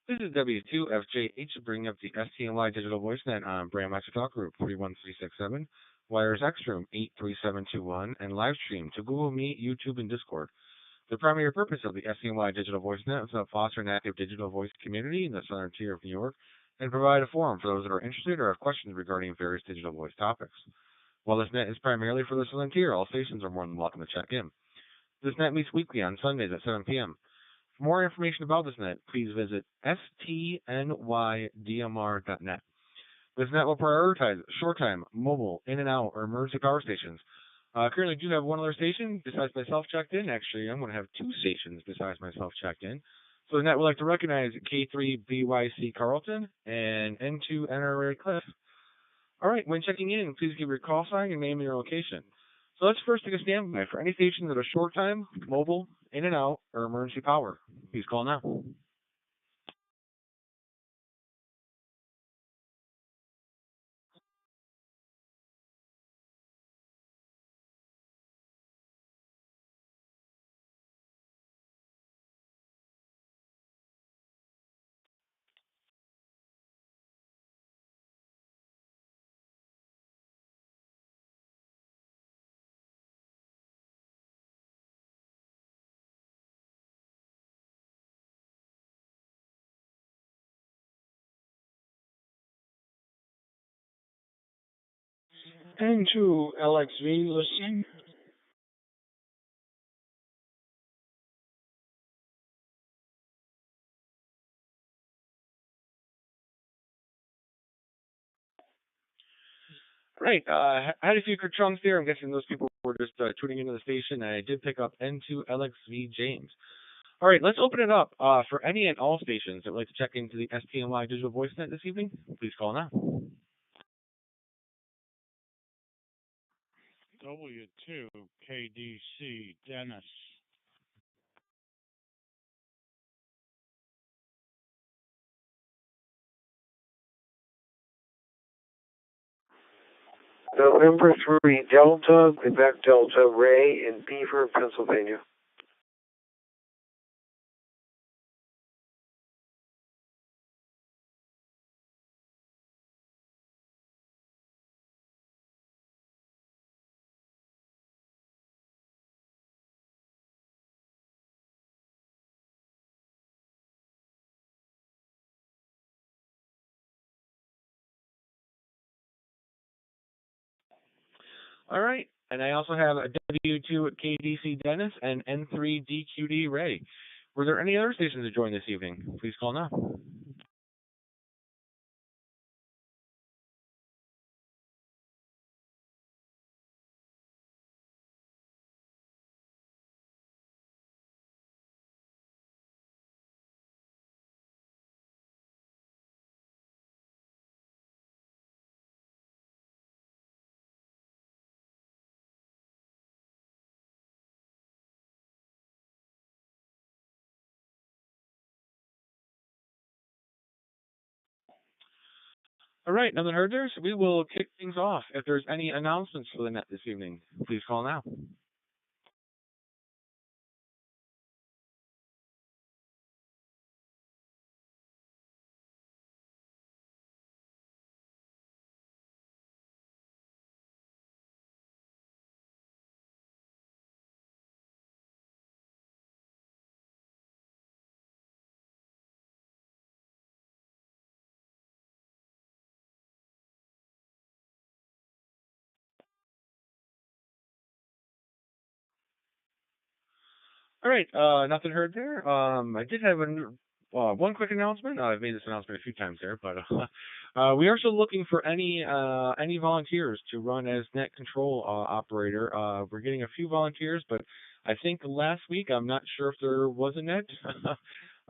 This is W2FJH bringing up the STNY Digital Voice Net on Brand Master Talk Group 41367, Wires Extreme 83721, and live stream to Google Meet, YouTube, and Discord. The primary purpose of the STNY Digital Voice Net is to foster an active digital voice community in the southern tier of New York and provide a forum for those that are interested or have questions regarding various digital voice topics. While this net is primarily for the southern tier, all stations are more than welcome to check in. This net meets weekly on Sundays at 7 p.m. For more information about this net, please visit stnydmr.net. This net will prioritize short-time, mobile, in and out, or emergency power stations. Currently do have one other station besides myself checked in. Actually, I'm going to have two stations besides myself checked in. So the net would like to recognize K3BYC Carlton and N2 NRA Cliff. All right, when checking in, please give your call sign, your name, and your location. So let's first take a standby for any stations that are short time, mobile, in and out, or emergency power. Please call now. N2 LXV listening. Right. I had a few good chunks there. I'm guessing those people were just tuning into the station. I did pick up N2LXV James. All right, let's open it up for any and all stations that would like to check into the STNY Digital Voice Net this evening. Please call now. W2 KDC Dennis. November 3 Delta, Quebec Delta, Ray in Beaver, Pennsylvania. All right, and I also have a W2 KDC Dennis and N3 DQD Ray. Were there any other stations to join this evening? Please call now. All right, nothing heard there, so we will kick things off. If there's any announcements for the net this evening, please call now. All right, nothing heard there. I did have one quick announcement. I've made this announcement a few times there, but we are still looking for any volunteers to run as net control operator. We're getting a few volunteers, but I think last week I'm not sure if there was a net.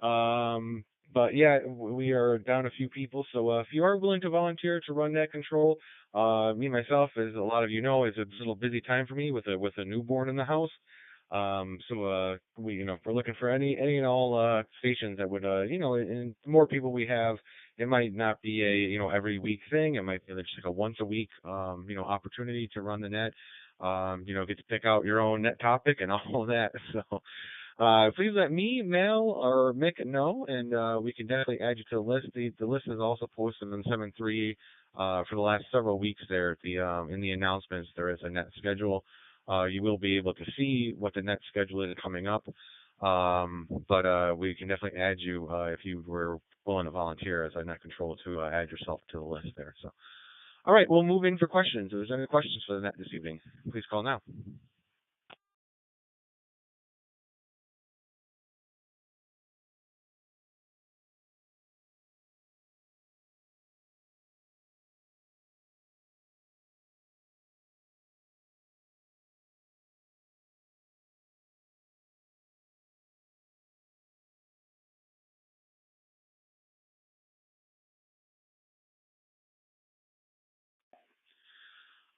But yeah, we are down a few people. So if you are willing to volunteer to run net control, me myself, as a lot of you know, is a little busy time for me with a newborn in the house. So we we're looking for any and all stations that would and the more people we have, it might not be a every week thing. It might be just like a once a week opportunity to run the net. Get to pick out your own net topic and all of that. So Please let me, Mel, or Mick know, and we can definitely add you to the list. The list is also posted on 7.3 for the last several weeks there. In the announcements, there is a net schedule. You will be able to see what the net schedule is coming up. But we can definitely add you if you were willing to volunteer as a net control to add yourself to the list there. So, all right, we'll move in for questions. If there's any questions for the net this evening, please call now.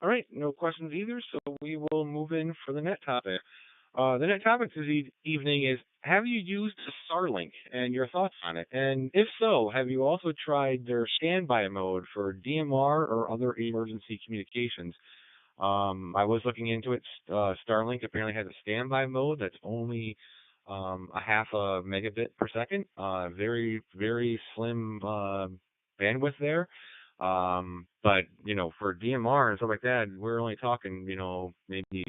All right, no questions either, so we will move in for the net topic. The net topic this evening is: have you used Starlink and your thoughts on it? And if so, have you also tried their standby mode for DMR or other emergency communications? I was looking into it. Starlink apparently has a standby mode that's only a half a megabit per second. Very, very slim bandwidth there. But for DMR and stuff like that, we're only talking, maybe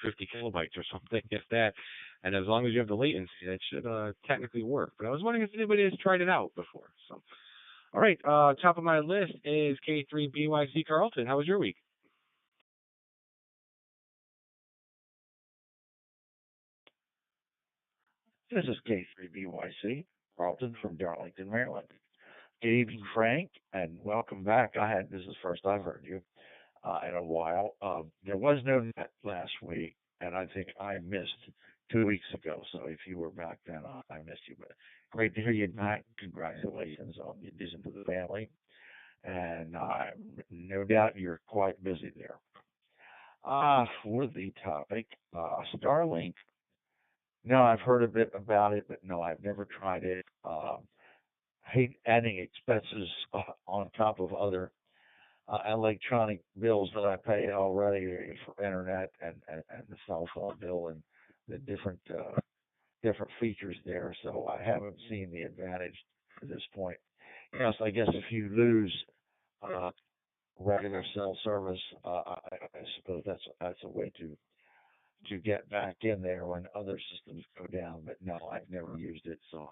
50 kilobytes or something, if that. And as long as you have the latency, that should technically work. But I was wondering if anybody has tried it out before. So, all right, top of my list is K3BYC Carlton. How was your week? This is K3BYC, Carlton from Darlington, Maryland. Good evening, Frank, and welcome back. This is the first I've heard you in a while. There was no net last week, and I think I missed 2 weeks ago. So if you were back then, I missed you. But great to hear you back. Congratulations on the addition to the family, and no doubt you're quite busy there. For the topic, Starlink. No, I've heard a bit about it, but no, I've never tried it. Hate adding expenses on top of other electronic bills that I pay already for internet and the cell phone bill and the different features there. So I haven't seen the advantage at this point. Yes, I guess if you lose uh, regular cell service, I suppose that's a way to get back in there when other systems go down. But no, I've never used it, so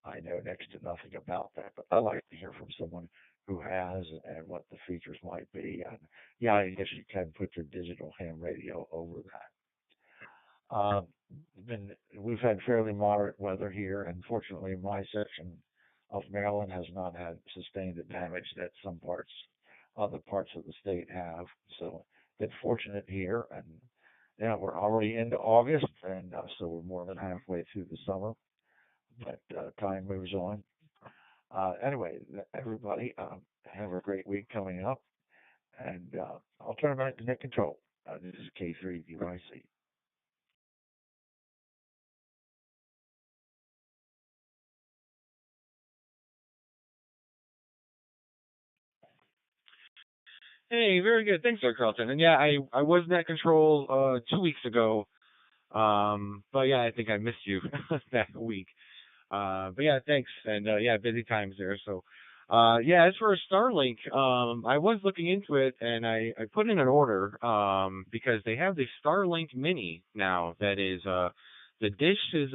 I know next to nothing about that. But I like to hear from someone who has and what the features might be. And yeah, I guess you can put your digital ham radio over that. We've had fairly moderate weather here, and fortunately, my section of Maryland has not had sustained the damage that other parts of the state have. So, been fortunate here, and yeah, we're already into August, and so we're more than halfway through the summer. But time moves on. Anyway, everybody, have a great week coming up, and I'll turn it back to Nick Control. This is K3BYC. Hey, very good. Thanks, Sir Carlton. And yeah, I was net control 2 weeks ago. But yeah, I think I missed you that week. But yeah, thanks. And yeah, busy times there. So yeah, as for Starlink, I was looking into it and I put in an order because they have the Starlink Mini now that is the dish is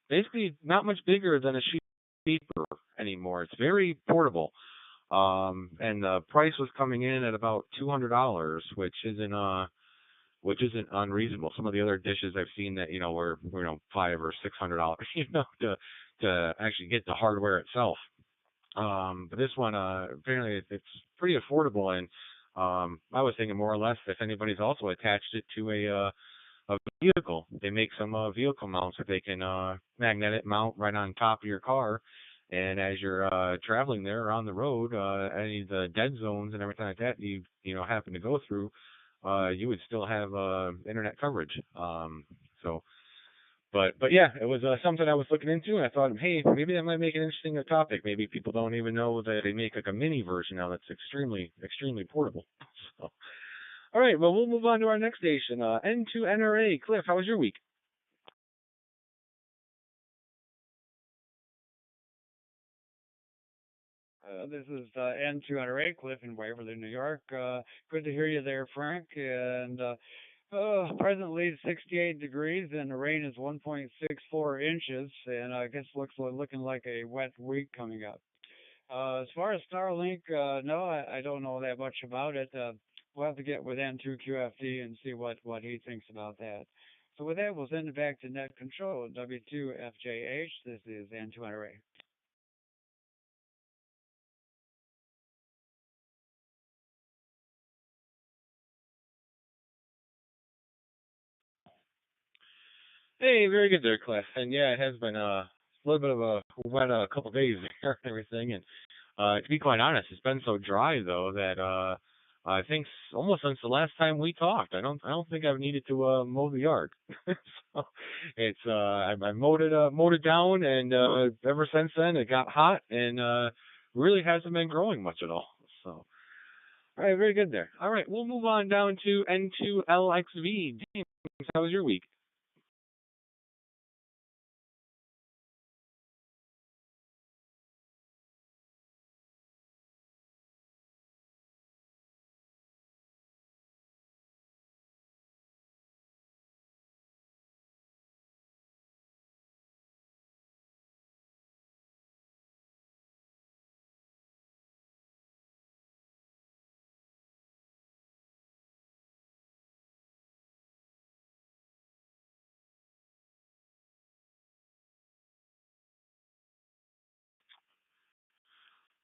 basically not much bigger than a sheet paper anymore. It's very portable. And the price was coming in at about $200, which isn't unreasonable. Some of the other dishes I've seen that were $500 or $600, to actually get the hardware itself. But this one apparently it's pretty affordable, and I was thinking more or less if anybody's also attached it to a vehicle. They make some vehicle mounts that they can magnetic mount right on top of your car. And as you're traveling there on the road, any of the dead zones and everything like that you happen to go through, you would still have internet coverage. So, but yeah, it was something I was looking into, and I thought, hey, maybe that might make an interesting topic. Maybe people don't even know that they make like a mini version now that's extremely extremely portable. So, all right, well, we'll move on to our next station, N2NRA. Cliff, how was your week? This is N208 Cliff in Waverly, New York. Good to hear you there, Frank. And presently 68 degrees, and the rain is 1.64 inches, and I guess looking like a wet week coming up. As far as Starlink, no, I don't know that much about it. We'll have to get with N2QFD and see what he thinks about that. So with that, we'll send it back to Net Control, W2FJH. This is N208. Hey, very good there, Cliff. And yeah, it has been a little bit of a wet couple days there and everything. And to be quite honest, it's been so dry though that I think almost since the last time we talked, I don't think I've needed to mow the yard. So it's I mowed it down, and ever since then it got hot and really hasn't been growing much at all. So. All right, very good there. All right, we'll move on down to N2LXV. James, how was your week?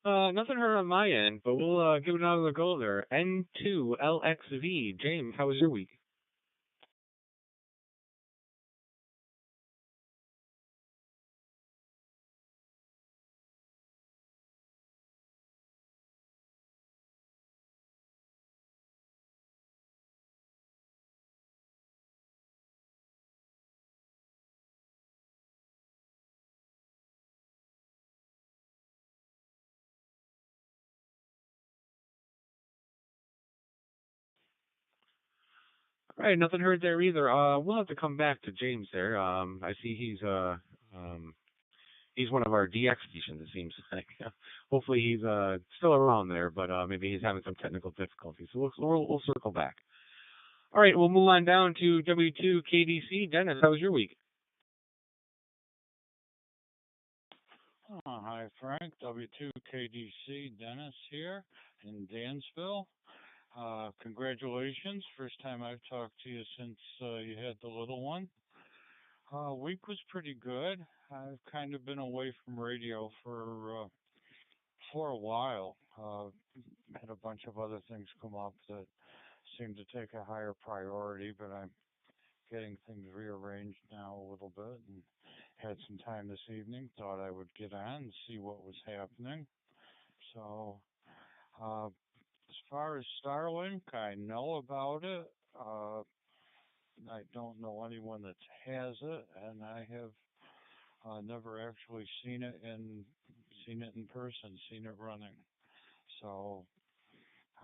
Nothing heard on my end, but we'll give it another go there. N2LXV. James, how was your week? All right, nothing heard there either. We'll have to come back to James there. I see um he's one of our DX stations. It seems like. Hopefully he's still around there, but maybe he's having some technical difficulties. So we'll circle back. All right, we'll move on down to W2KDC. Dennis, how was your week? Hi, Frank. W2KDC Dennis here in Dansville. Congratulations. First time I've talked to you since you had the little one. Week was pretty good. I've kind of been away from radio for a while. Had a bunch of other things come up that seem to take a higher priority, but I'm getting things rearranged now a little bit, and had some time this evening. Thought I would get on and see what was happening. So, as far as Starlink, I know about it. I don't know anyone that has it, and I have never actually seen it in person, seen it running. So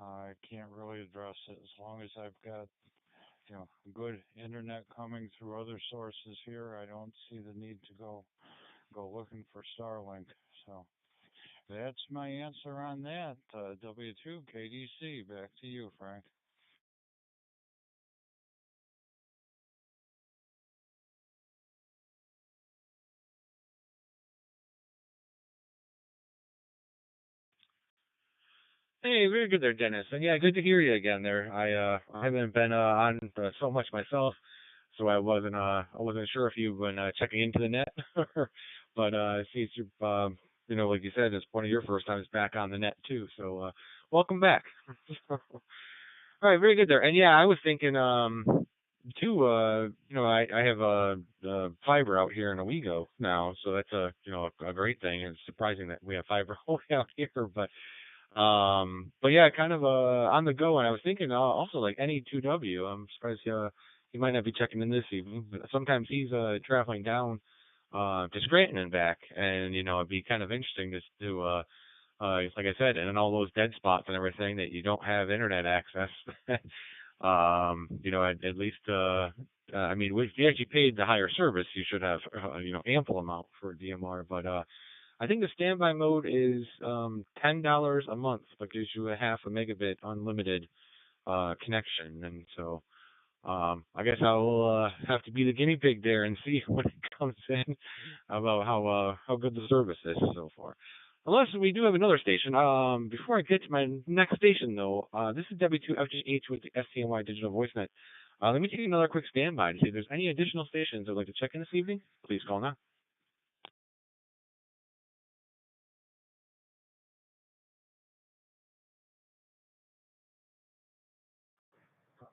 I can't really address it as long as I've got good internet coming through other sources here. I don't see the need to go looking for Starlink. So that's my answer on that. W2 KDC. Back to you, Frank. Hey, very good there, Dennis. And yeah, good to hear you again there. I haven't been on so much myself, so I wasn't sure if you've been checking into the net, but since you like you said, it's one of your first times back on the net too. So welcome back. All right, very good there. And yeah, I was thinking too. I have fiber out here in Owego now, so that's a great thing. It's surprising that we have fiber all out here, but yeah, kind of on the go. And I was thinking also like NE2W. I'm surprised he might not be checking in this evening, but sometimes he's traveling down to Scranton and back, and it'd be kind of interesting just to like I said, and in all those dead spots and everything that you don't have internet access. At least I mean, if you actually paid the higher service, you should have ample amount for DMR, but I think the standby mode is $10 a month, but gives you a half a megabit unlimited connection, and so I guess I'll have to be the guinea pig there and see when it comes in about how good the service is so far. Unless we do have another station. Before I get to my next station, though, this is W2FGH with the STNY Digital VoiceNet. Let me take another quick standby to see if there's any additional stations I'd like to check in this evening. Please call now.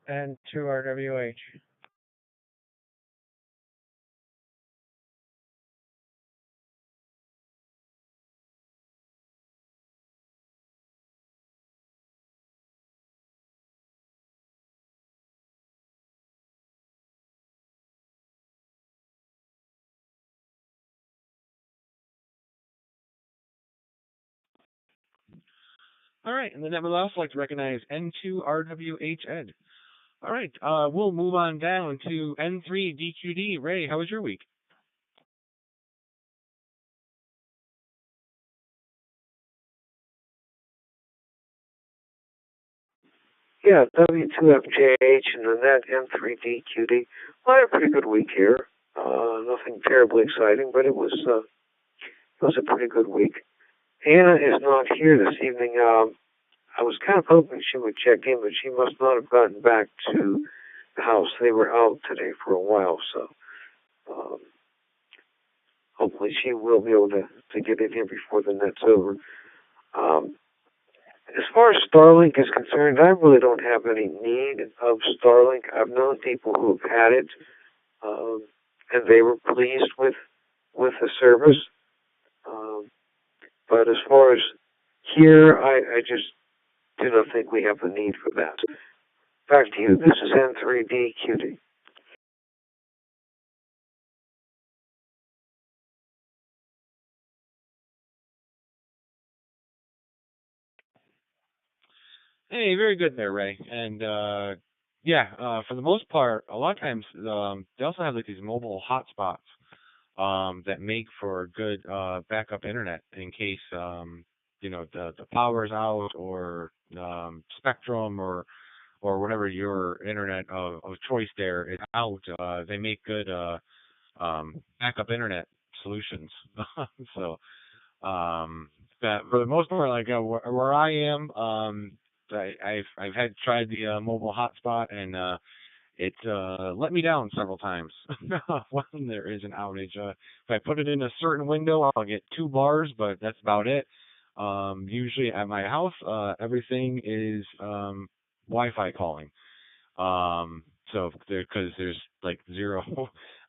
And 2RWH. All right, and then I would also like to recognize N2RWH Ed. All right, we'll move on down to N3DQD. Ray, how was your week? Yeah, W2FJH and then that N3DQD. Well, I had a pretty good week here. Nothing terribly exciting, but it was a pretty good week. Anna is not here this evening. I was kind of hoping she would check in, but she must not have gotten back to the house. They were out today for a while, so um, hopefully she will be able to get in here before the net's over. Um, as far as Starlink is concerned, I really don't have any need of Starlink. I've known people who have had it, um, and they were pleased with the service. Um, but as far as here, I just do not think we have the need for that. Back to you. This is N3DQD. Hey, very good there, Ray. And yeah, for the most part, a lot of times they also have like these mobile hotspots that make for good backup internet in case the power's out or Spectrum or whatever your internet of choice there is out. They make good backup internet solutions. So that for the most part, like where I am, I've had tried the mobile hotspot and it let me down several times when there is an outage. If I put it in a certain window, I'll get 2 bars, but that's about it. Usually at my house, everything is Wi-Fi calling. Um, so because there's like zero,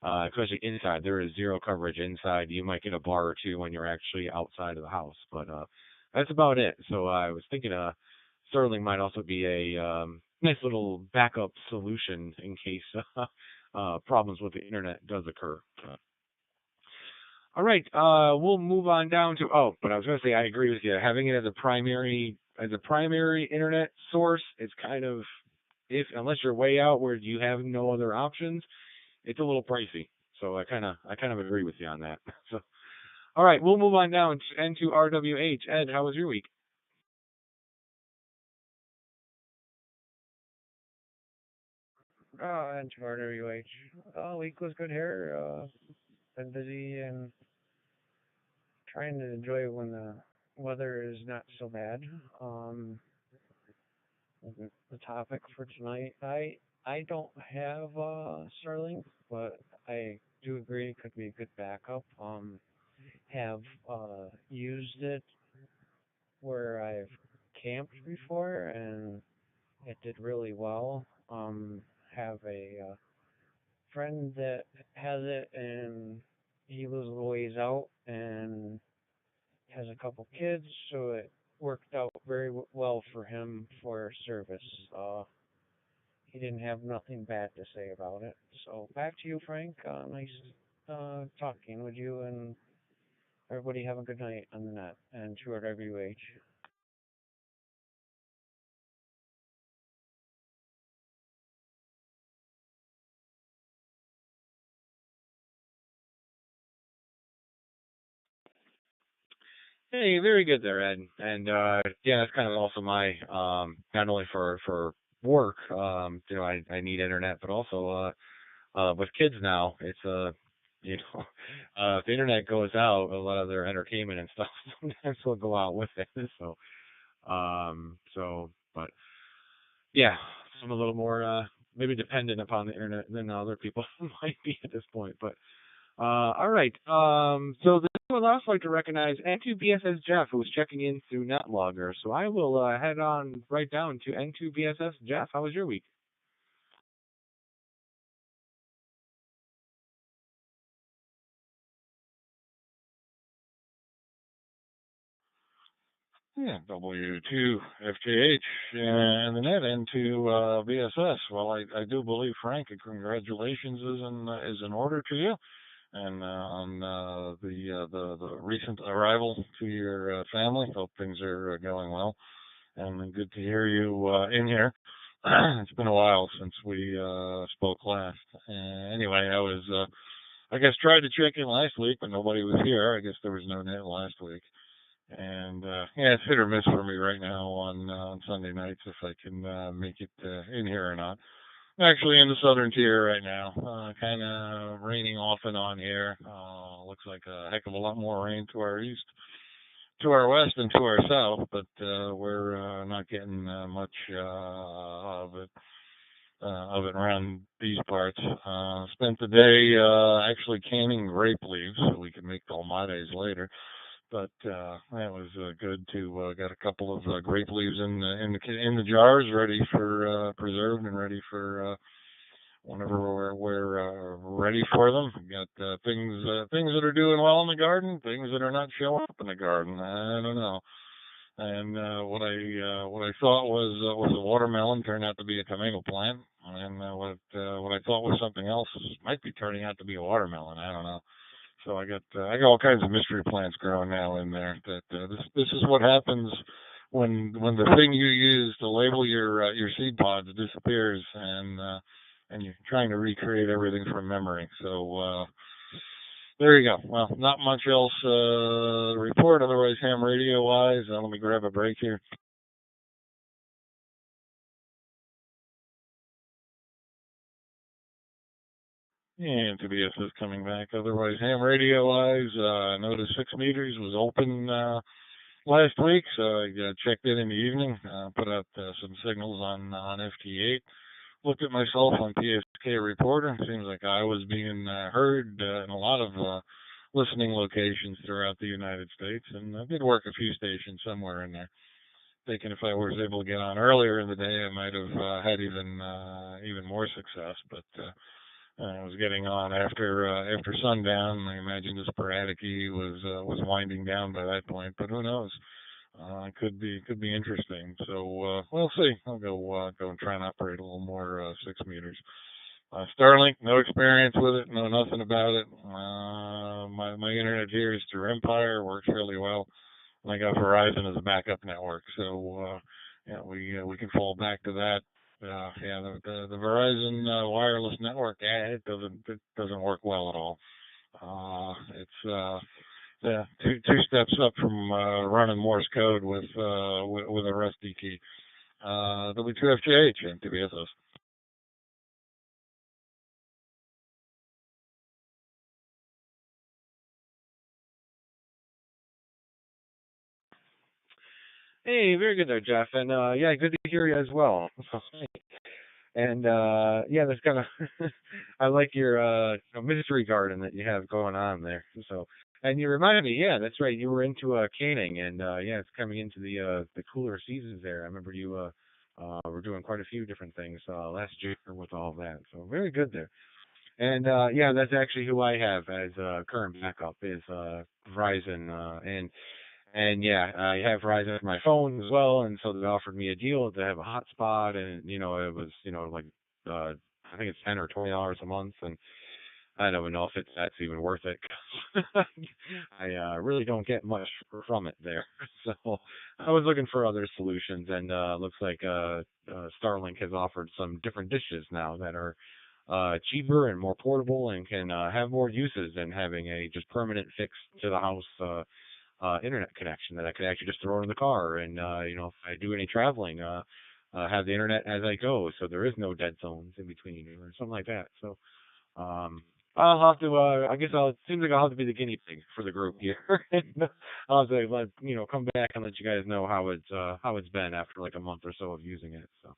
especially inside, there is zero coverage inside. You might get a bar or two when you're actually outside of the house, but that's about it. So I was thinking, Sterling might also be a nice little backup solution in case problems with the internet does occur. All right, we'll move on down to. Oh, but I was going to say I agree with you. Having it as a primary internet source, it's kind of if unless you're way out where you have no other options, it's a little pricey. So I kind of agree with you on that. So all right, we'll move on down to N2RWH. Ed, how was your week? And 2RWH. Week was good here. Been busy and trying to enjoy it when the weather is not so bad. Um, the topic for tonight, I don't have Starlink, but I do agree it could be a good backup. Have used it where I've camped before, and it did really well. Have a friend that has it, and he lives a ways out, and has a couple kids, so it worked out very well for him for service. He didn't have nothing bad to say about it. So back to you, Frank. Nice talking with you, and everybody have a good night on the net and to our WH. Hey, very good there, Ed. And yeah, that's kind of also my not only for work, I need internet, but also with kids now, it's you know, if the internet goes out, a lot of their entertainment and stuff sometimes will go out with it. But yeah, I'm a little more maybe dependent upon the internet than other people might be at this point. But all right. So this would also like to recognize N2BSS Jeff, who was checking in through NetLogger. So I will head on right down to N2BSS Jeff. How was your week? Yeah, W2FJH and the net into BSS. Well, I do believe, Frank, congratulations is in order to you, and on the recent arrival to your family. Hope things are going well, and good to hear you in here. It's been a while since we spoke last. Anyway, I guess tried to check in last week, but nobody was here. I guess there was no net last week. And yeah, it's hit or miss for me right now on Sunday nights if I can make it in here or not. I'm actually in the southern tier right now, kind of raining off and on here. Looks like a heck of a lot more rain to our east, to our west, and to our south, but we're not getting much of it around these parts. Spent the day actually canning grape leaves so we can make dolmades later. But that was good to got a couple of grape leaves in the jars, ready for preserved and ready for whenever we're ready for them. We got things that are doing well in the garden, things that are not showing up in the garden. I don't know. And what I thought was a watermelon turned out to be a tomato plant, and what I thought was something else might be turning out to be a watermelon. I don't know. So I got all kinds of mystery plants growing now in there. That this is what happens when the thing you use to label your seed pods disappears, and you're trying to recreate everything from memory. So there you go. Well, not much else to report otherwise ham radio wise. Let me grab a break here. And Tobias is coming back. Otherwise, ham radio wise, I noticed 6 meters was open last week, so I checked in the evening, put out some signals on FT8. Looked at myself on PSK Reporter. Seems like I was being heard in a lot of listening locations throughout the United States, and I did work a few stations somewhere in there. Thinking if I was able to get on earlier in the day, I might have had even more success. But I was getting on after sundown. I imagine the sporadic E was winding down by that point, but who knows? Could be interesting. So we'll see. I'll go and try and operate a little more 6 meters. Starlink, no experience with it, know nothing about it. My internet here is through Empire, works really well. And I got Verizon as a backup network, so yeah, we can fall back to that. Yeah, the Verizon wireless network, yeah, it doesn't work well at all. It's yeah, two steps up from running Morse code with a rusty key. W2FJH and TBSS. Hey, very good there, Jeff. And yeah, good to hear you as well. And yeah, that's kind of I like your mystery garden that you have going on there. So, and you reminded me, yeah, that's right. You were into canning, and yeah, it's coming into the cooler seasons there. I remember you were doing quite a few different things last year with all of that. So very good there. And yeah, that's actually who I have as current backup is Verizon, and yeah, I have Verizon on my phone as well, and so they offered me a deal to have a hotspot, and it was like I think it's $10 or $20 a month, and I don't even know if that's even worth it. I really don't get much from it there, so I was looking for other solutions, and looks like Starlink has offered some different dishes now that are cheaper and more portable and can have more uses than having a just permanent fix to the house. internet connection that I could actually just throw in the car, and if I do any traveling, have the internet as I go, so there is no dead zones in between or something like that. So um, I'll have to. I guess I'll. It seems like I'll have to be the guinea pig for the group here. I'll have to come back and let you guys know how it's been after like a month or so of using it. So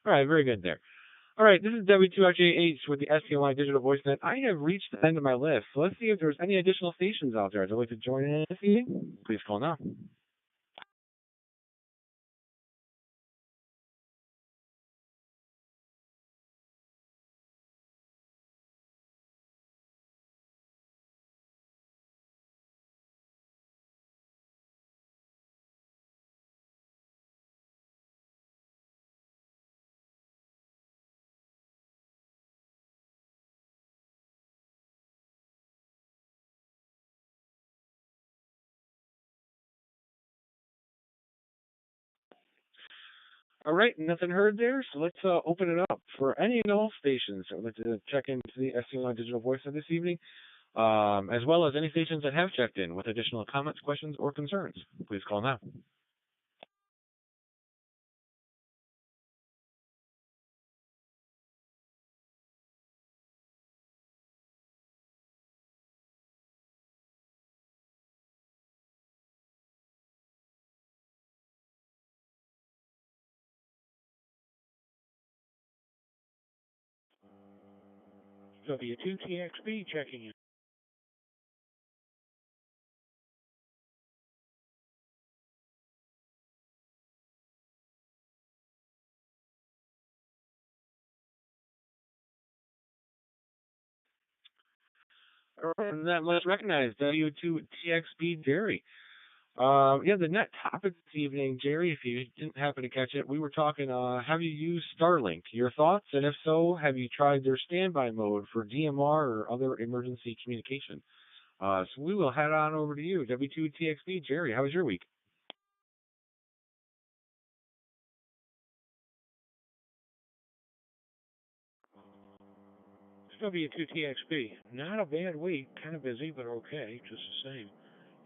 all right, very good there. All right, this is W2RJH with the STNY Digital Voice Net. I have reached the end of my list, so let's see if there's any additional stations out there. I'd like to join in this evening. Please call now. All right, nothing heard there, so let's open it up for any and all stations. So let's check into the STNY Digital Voice Net this evening, as well as any stations that have checked in with additional comments, questions, or concerns. Please call now. W2TXB checking in. All right, and that let's recognize W2TXB Jerry. Yeah, the net topic this evening, Jerry, if you didn't happen to catch it, we were talking, have you used Starlink? Your thoughts? And if so, have you tried their standby mode for DMR or other emergency communication? So we will head on over to you, W2TXB. Jerry, how was your week? W2TXB. Not a bad week. Kind of busy, but okay, just the same.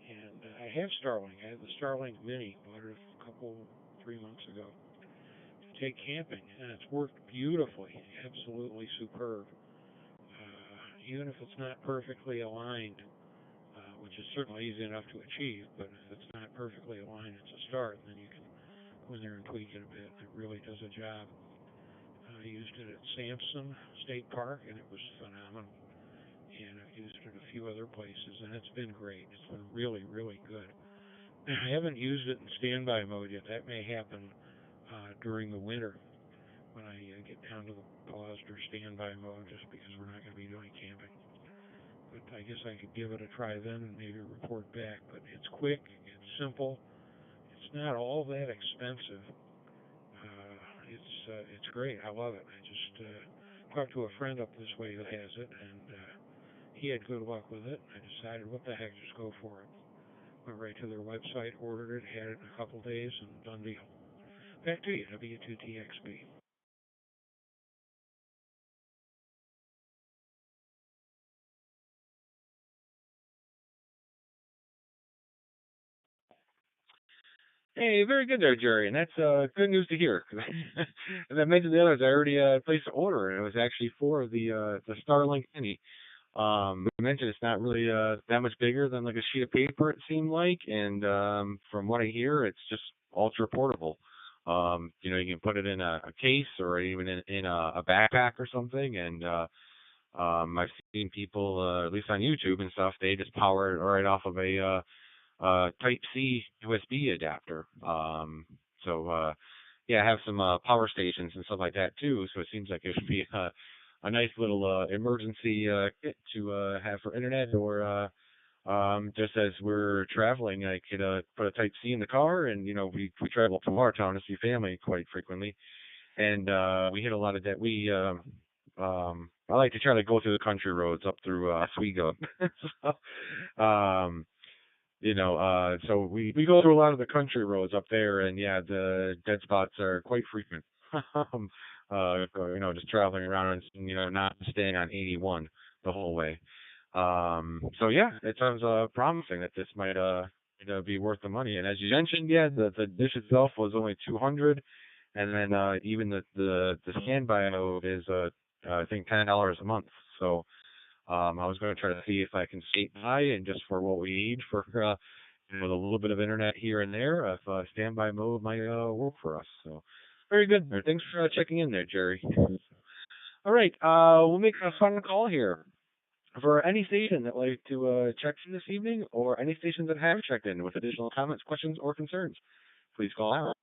And I have Starlink. I have the Starlink Mini. Bought it a couple, 3 months ago. To take camping, and it's worked beautifully. Absolutely superb. Even if it's not perfectly aligned, which is certainly easy enough to achieve, but if it's not perfectly aligned, it's a start. And then you can go in there and tweak it a bit. It really does a job. I used it at Sampson State Park, and it was phenomenal. And I've used it a few other places, and it's been great. It's been really, really good. I haven't used it in standby mode yet. That may happen during the winter when I get down to the paused or standby mode, just because we're not going to be doing camping. But I guess I could give it a try then and maybe report back. But it's quick, it's simple, it's not all that expensive. It's great. I love it. I just talked to a friend up this way that has it, and he had good luck with it. I decided, what the heck, just go for it. Went right to their website, ordered it, had it in a couple days, and done deal. Back to you, W2TXB. Hey, very good there, Jerry, and that's good news to hear. As I mentioned the others, I already placed an order, and it was actually for the Starlink Mini. You mentioned it's not really that much bigger than like a sheet of paper, it seemed like, and from what I hear, it's just ultra portable. You can put it in a case or even in a backpack or something, and I've seen people, at least on YouTube and stuff, they just power it right off of a Type C USB adapter. So yeah, I have some power stations and stuff like that too. So it seems like it would be a nice little emergency kit to have for internet, or just as we're traveling, I could put a Type C in the car, and we travel from our town to see family quite frequently, and we hit a lot of that. I like to try to go through the country roads up through Oswego. So, so we go through a lot of the country roads up there, and yeah, the dead spots are quite frequent. Just traveling around and not staying on 81 the whole way. So yeah, it sounds promising that this might it'd be worth the money. And as you mentioned, yeah, the dish itself was only 200, and then even the standby mode is I think $10 a month. So I was going to try to see if I can skate by and just for what we need for with a little bit of internet here and there, if standby mode might work for us. So very good. Thanks for checking in there, Jerry. All right, we'll make a final call here. For any station that would like to check in this evening, or any stations that have checked in with additional comments, questions, or concerns, please call out.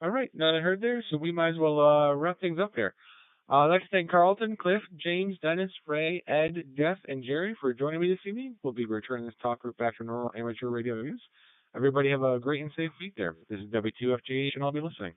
All right, none I heard there, so we might as well wrap things up here. I'd like to thank Carlton, Cliff, James, Dennis, Ray, Ed, Jeff, and Jerry for joining me this evening. We'll be returning this talk group back to normal amateur radio news. Everybody have a great and safe week there. This is W2FGH, and I'll be listening.